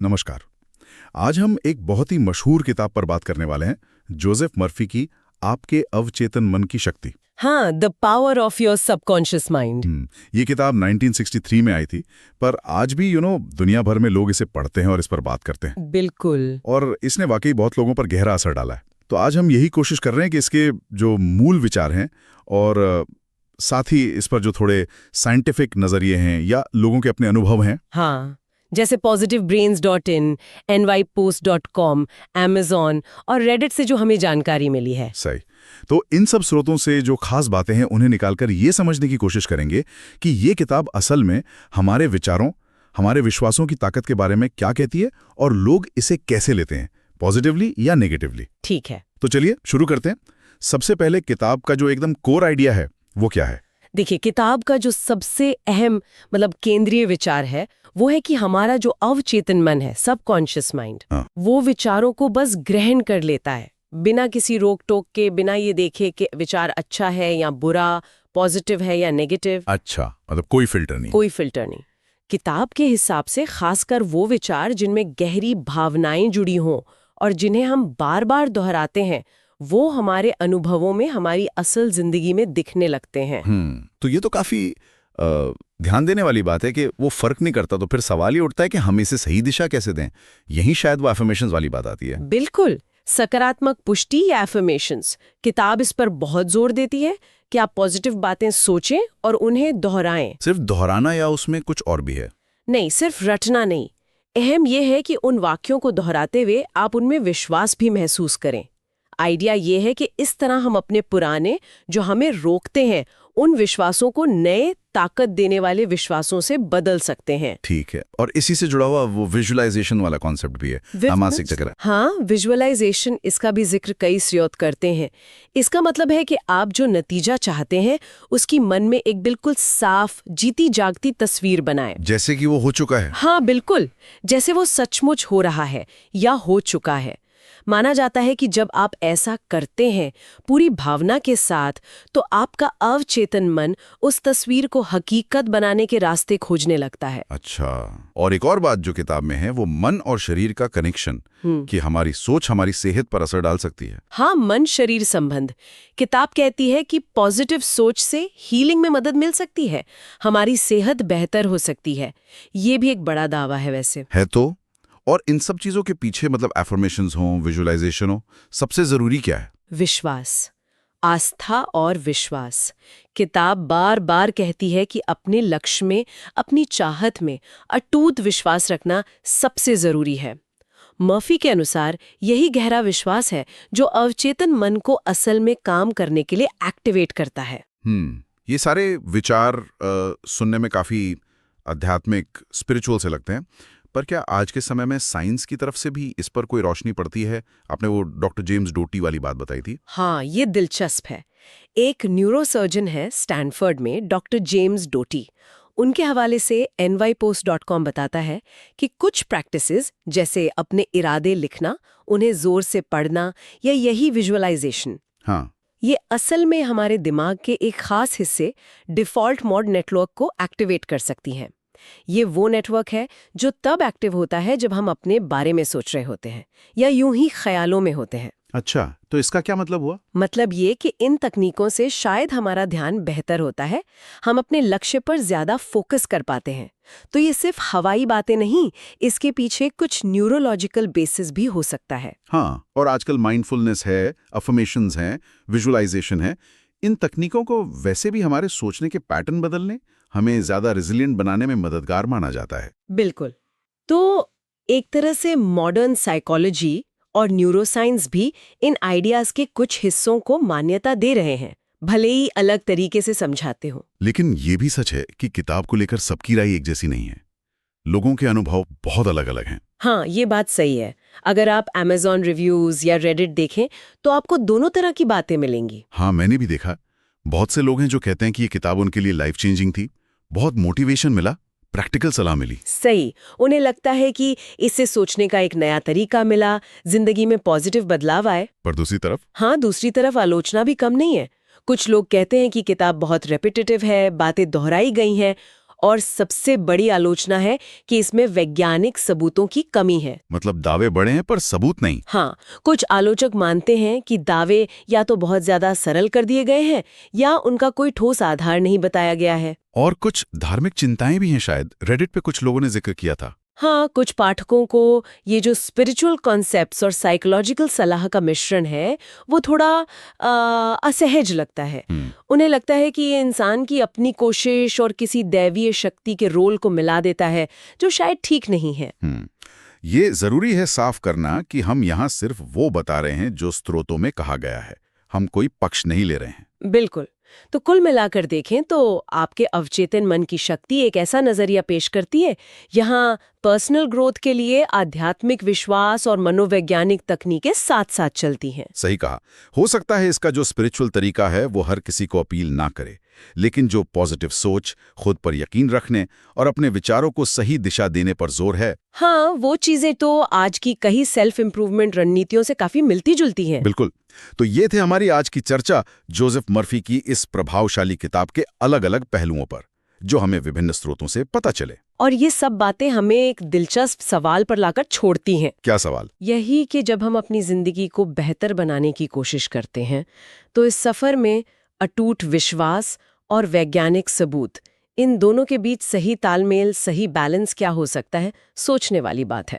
नमस्कार। आज हम एक बहुत ही मशहूर किताब पर बात करने वाले हैं, जोसेफ मर्फी की आपके अवचेतन मन की शक्ति। हाँ, the power of your subconscious mind. ये किताब 1963 में आई थी, पर आज भी दुनिया भर में लोग इसे पढ़ते हैं और इस पर बात करते हैं। बिल्कुल। और इसने वाकई बहुत लोगों पर गहरा असर डाला है। तो आज हम यही कोशिश कर रहे हैं कि इसके जो मूल विचार हैं और साथ ही इस पर जो थोड़े साइंटिफिक नजरिए हैं या लोगों के अपने अनुभव हैं। हाँ, जैसे positivebrains.in, nypost.com, Amazon और Reddit से जो हमें जानकारी मिली है। सही। तो इन सब स्रोतों से जो खास बातें हैं उन्हें निकालकर ये समझने की कोशिश करेंगे कि ये किताब असल में हमारे विचारों, हमारे विश्वासों की ताकत के बारे में क्या कहती है और लोग इसे कैसे लेते हैं, पॉजिटिवली या नेगेटिवली। ठीक है। तो चलिए शुरू करते हैं। सबसे पहले किताब का जो एकदम कोर आइडिया है वो क्या है? देखिए, किताब का जो सबसे अहम केंद्रीय विचार है वो है कि हमारा जो अवचेतन मन है, सबकॉन्शियस माइंड, वो विचारों को बस ग्रहण कर लेता है बिना किसी रोक टोक के, बिना ये देखे कि विचार अच्छा है या बुरा, पॉजिटिव है या नेगेटिव। अच्छा, मतलब कोई फिल्टर नहीं। कोई फिल्टर नहीं। किताब के हिसाब से खासकर वो विचार जिनमें गहरी भावनाएं जुड़ी हों और जिन्हें हम बार बार दोहराते हैं, वो हमारे अनुभवों में, हमारी असल जिंदगी में दिखने लगते हैं। तो ये तो काफी ध्यान देने वाली बात है कि वो फर्क नहीं करता। तो फिर सवाल ये उठता है कि हम इसे सही दिशा कैसे दें? यही शायद वो एफर्मेशंस वाली बात आती है। बिल्कुल। सकारात्मक पुष्टि या एफर्मेशंस, किताब इस पर बहुत जोर देती है कि आप पॉजिटिव बातें सोचें और उन्हें दोहराएं। सिर्फ दोहराना या उसमें कुछ और भी है? नहीं, सिर्फ रटना नहीं। अहम यह है कि उन वाक्यों को दोहराते हुए आप उनमें विश्वास भी महसूस करें। आइडिया ये है कि इस तरह हम अपने पुराने, जो हमें रोकते हैं, उन विश्वासों को नए ताकत देने वाले विश्वासों से बदल सकते हैं। ठीक है। और इसी से जुड़ा हुआ वो विजुअलाइजेशन वाला कॉन्सेप्ट भी है, मानसिक चक्र। हाँ, विजुअलाइजेशन, इसका भी जिक्र कई स्रोत करते हैं। इसका मतलब है कि आप जो नतीजा चाहते हैं उसकी मन में एक बिल्कुल साफ, जीती जागती तस्वीर बनाएं। जैसे कि वो हो चुका है। हाँ, बिल्कुल, जैसे वो सचमुच हो रहा है या हो चुका है। माना जाता है कि जब आप ऐसा करते हैं पूरी भावना के साथ, तो आपका अवचेतन मन उस तस्वीर को हकीकत बनाने के रास्ते खोजने लगता है। अच्छा। और एक और बात जो किताब में है वो मन और शरीर का कनेक्शन, कि हमारी सोच हमारी सेहत पर असर डाल सकती है। हाँ, मन शरीर संबंध। किताब कहती है कि पॉजिटिव सोच से हीलिंग में मदद मिल सकती है, हमारी सेहत बेहतर हो सकती है। ये भी एक बड़ा दावा है वैसे। है तो। और इन सब चीजों के पीछे मतलब एफर्मेशंस हों, विजुअलाइजेशन हो, सबसे जरूरी क्या है? विश्वास, आस्था और विश्वास। किताब बार बार कहती है कि अपने लक्ष्य में, अपनी चाहत में अटूट विश्वास रखना सबसे जरूरी है। मर्फी के अनुसार यही गहरा विश्वास है जो अवचेतन मन को असल में काम करने के लिए एक्टिवेट करता है। ये सारे विचार सुनने में काफी आध्यात्मिक, स्पिरिचुअल से लगते हैं, पर क्या आज के समय में साइंस की तरफ से भी इस पर कोई रोशनी पड़ती है? आपने वो डॉक्टर जेम्स डोटी वाली बात बताई थी। हाँ, ये दिलचस्प है। एक न्यूरोसर्जन है स्टैनफोर्ड में, डॉक्टर जेम्स डोटी। उनके हवाले से nypost.com बताता है कि कुछ प्रैक्टिसेस, जैसे अपने इरादे लिखना, उन्हें जोर से पढ़ना या यही विजुअलाइजेशन, हाँ, ये असल में हमारे दिमाग के एक खास हिस्से, डिफॉल्ट मोड नेटवर्क को एक्टिवेट कर सकती हैं। ये वो नेटवर्क है जो तब एक्टिव होता है जब हम अपने बारे में सोच रहे होते हैं या यूं ही ख्यालों में होते हैं। अच्छा, तो इसका क्या मतलब हुआ? मतलब ये कि इन तकनीकों से शायद हमारा ध्यान बेहतर होता है, हम अपने लक्ष्य पर ज्यादा फोकस कर पाते हैं। तो ये सिर्फ हवाई बातें नहीं, इसके पीछे कुछ न्यूरोलॉजिकल बेसिस भी हो सकता है। हाँ, और आजकल माइंडफुलनेस है, अफर्मेशंस हैं, विजुअलाइजेशन है। इन तकनीकों को वैसे भी हमारे सोचने के पैटर्न बदलने, हमें ज्यादा रेजिलिएंट बनाने में मददगार माना जाता है। बिल्कुल। तो एक तरह से मॉडर्न साइकोलॉजी और न्यूरोसाइंस भी इन आइडियाज के कुछ हिस्सों को मान्यता दे रहे हैं, भले ही अलग तरीके से समझाते हो। लेकिन ये भी सच है कि किताब को लेकर सबकी राय एक जैसी नहीं है। लोगों के अनुभव बहुत अलग-अलग हैं। हाँ, ये बात सही है। अगर आप Amazon रिव्यूज या Reddit देखें तो आपको दोनों तरह की बातें मिलेंगी। हाँ, मैंने भी देखा। बहुत से लोग हैं जो कहते हैं कि ये किताब उनके लिए लाइफ चेंजिंग थी, बहुत मोटिवेशन मिला, प्रैक्टिकल सलाह मिली। सही, उन्हें लगता है कि इससे सोचने का एक नया तरीका मिला, जिंदगी में पॉजिटिव बदलाव आए। पर दूसरी तरफ? हाँ, दूसरी तरफ आलोचना भी कम नहीं है। कुछ लोग कहते हैं कि किताब बहुत रेपिटेटिव है, बातें दोहराई गई हैं और सबसे बड़ी आलोचना है कि इसमें वैज्ञानिक सबूतों की कमी है। मतलब दावे बड़े हैं पर सबूत नहीं। हाँ, कुछ आलोचक मानते हैं कि दावे या तो बहुत ज्यादा सरल कर दिए गए हैं या उनका कोई ठोस आधार नहीं बताया गया है। और कुछ धार्मिक चिंताएं भी हैं शायद। रेडिट पे कुछ लोगों ने जिक्र किया था। हाँ, कुछ पाठकों को ये जो स्पिरिचुअल कॉन्सेप्ट्स और साइकोलॉजिकल सलाह का मिश्रण है वो थोड़ा असहज लगता है। उन्हें लगता है कि ये इंसान की अपनी कोशिश और किसी दैवीय शक्ति के रोल को मिला देता है, जो शायद ठीक नहीं है। ये जरूरी है साफ करना कि हम यहाँ सिर्फ वो बता रहे हैं जो स्रोतों में कहा गया है। हम कोई पक्ष नहीं ले रहे हैं। बिल्कुल। तो कुल मिलाकर देखें तो आपके अवचेतन मन की शक्ति एक ऐसा नजरिया पेश करती है। यहाँ पर्सनल ग्रोथ के लिए आध्यात्मिक विश्वास और मनोवैज्ञानिक तकनीकें साथ साथ चलती हैं। सही कहा। हो सकता है इसका जो स्पिरिचुअल तरीका है वो हर किसी को अपील ना करे, लेकिन जो पॉजिटिव सोच, खुद पर यकीन रखने और अपने विचारों को सही दिशा देने पर जोर है, हाँ, वो चीजें तो आज की कई सेल्फ इम्प्रूवमेंट रणनीतियों से काफी मिलती जुलती हैं। बिल्कुल। तो ये थे हमारी आज की चर्चा जोसेफ मर्फी की इस प्रभावशाली किताब के अलग-अलग पहलुओं पर, जो हमें विभिन्न स्रोतों से पता चले। और ये सब बातें हमें एक दिलचस्प सवाल पर लाकर छोड़ती हैं। क्या सवाल? यही कि जब हम अपनी जिंदगी को बेहतर बनाने की कोशिश करते हैं तो इस सफर में अटूट विश्वास और वैज्ञानिक सबूत, इन दोनों के बीच सही तालमेल, सही बैलेंस क्या हो सकता है, सोचने वाली बात है।